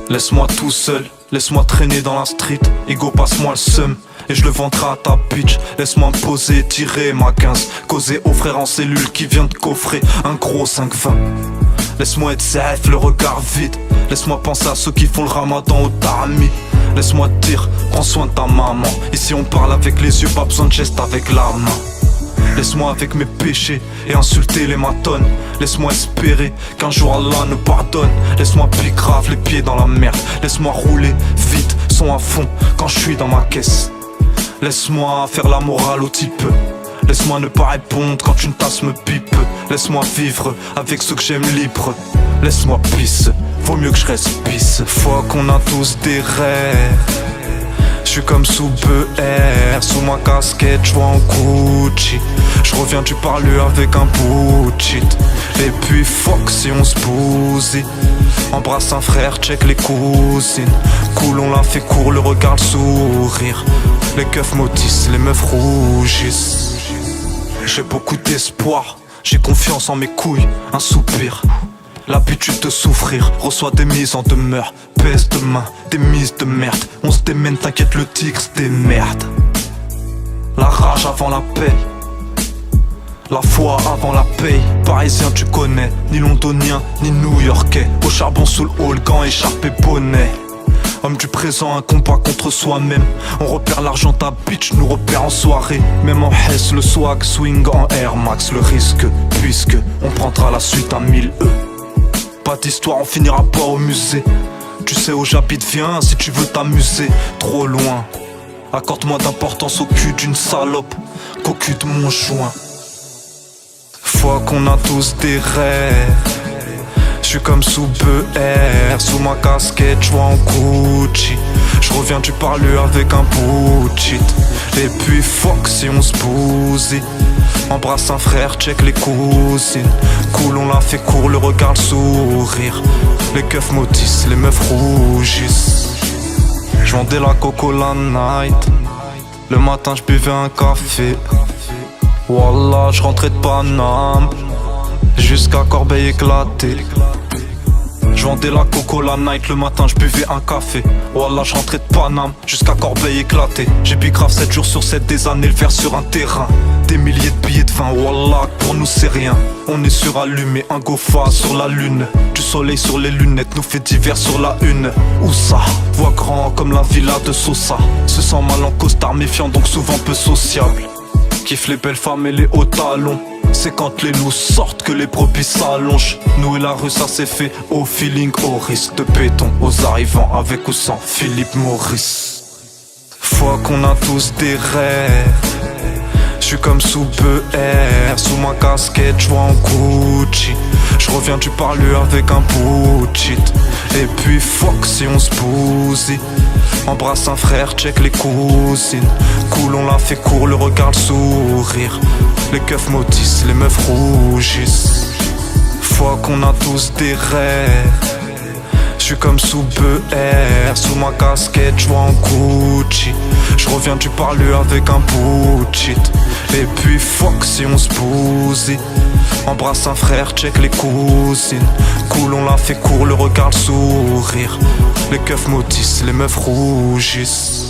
Laisse-moi tout seul, laisse-moi traîner dans la street. Ego, passe-moi le seum et je le vendrai à ta bitch. Laisse-moi me poser, tirer ma 15, causer au frère en cellule qui vient de coffrer un gros 5-20. Laisse-moi être safe, le regard vide. Laisse-moi penser à ceux qui font le ramadan au tarami. Laisse-moi te dire, prends soin de ta maman. Ici on parle avec les yeux, pas besoin de geste avec la main. Laisse-moi avec mes péchés et insulter les matones. Laisse-moi espérer qu'un jour Allah nous pardonne. Laisse-moi grave les pieds dans la merde. Laisse-moi rouler vite, son à fond quand je suis dans ma caisse. Laisse-moi faire la morale au type. Laisse-moi ne pas répondre quand une tasse me pipe. Laisse-moi vivre avec ceux que j'aime libre. Laisse-moi pisse, vaut mieux que je reste pisse. Faut qu'on a tous des rêves. J'suis comme sous BR, sous ma casquette, j'vois en Gucci. J'reviens du parler avec un bullshit. Et puis fuck si on se bousille. Embrasse un frère, check les cousines. Cool, on l'a fait court, le regard, le sourire. Les keufs maudissent, les meufs rougissent. J'ai beaucoup d'espoir, j'ai confiance en mes couilles, un soupir. L'habitude de souffrir, reçoit des mises en demeure. Pèse de main, des mises de merde. On se démène, t'inquiète, le tigre se démerde. La rage avant la paix, la foi avant la paye. Parisien tu connais, ni londonien, ni new-yorkais. Au charbon sous le hall, gants, écharpe et bonnet. Homme du présent, un combat contre soi-même. On repère l'argent, ta bitch nous repère en soirée. Même en Hesse, le swag, swing en Air Max. Le risque, puisque on prendra la suite à 1000 E. Pas d'histoire, on finira pas au musée. Tu sais où j'habite, viens si tu veux t'amuser. Trop loin, accorde-moi d'importance au cul d'une salope qu'au cul de mon joint. Faut qu'on a tous des rêves. J'suis comme sous BR, sous ma casquette, j'vois en Gucci. J'reviens du parler avec un bullshit. Et puis fuck si on se bousille. Embrasse un frère, check les cousines. Cool, on l'a fait court, le regard, le sourire. Les keufs maudissent, les meufs rougissent. J'vendais la coco la night. Le matin j'buvais un café. Wallah, j'rentrais de Paname jusqu'à Corbeil éclaté. J'vendais la coco la night, le matin j'buvais un café. Wallah, j'rentrais de Paname jusqu'à Corbeil éclaté. J'ai grave 7 jours sur 7 des années, le faire sur un terrain. Des milliers de billets de vin, wallah, pour nous c'est rien. On est surallumé, un gofa sur la lune. Du soleil sur les lunettes, nous fait divers sur la une. Où ça, voix grand comme la villa de Sosa. Se sent mal en costard, méfiant donc souvent peu sociable. Kiffe les belles femmes et les hauts talons. C'est quand les loups sortent que les brebis s'allongent. Nous et la rue ça s'est fait au feeling, au risque de béton. Aux arrivants avec ou sans Philippe Maurice. Faut qu'on a tous des rêves. J'suis comme sous BR, sous ma casquette, j'vois en Gucci. J'reviens du parler avec un bullshit. Et puis fuck si on se bousille. Embrasse un frère, check les cousines. Cool, on l'a fait court, le regard, le sourire. Les keufs maudissent, les meufs rougissent. Faut qu'on a tous des rêves. J'suis comme sous BR, sous ma casquette, j'vois en Gucci. J'reviens du parler avec un bullshit. Et puis fuck si on se bousille. Embrasse un frère, check les cousines. Cool, on l'a fait court, le regard, le sourire. Les keufs maudissent, les meufs rougissent.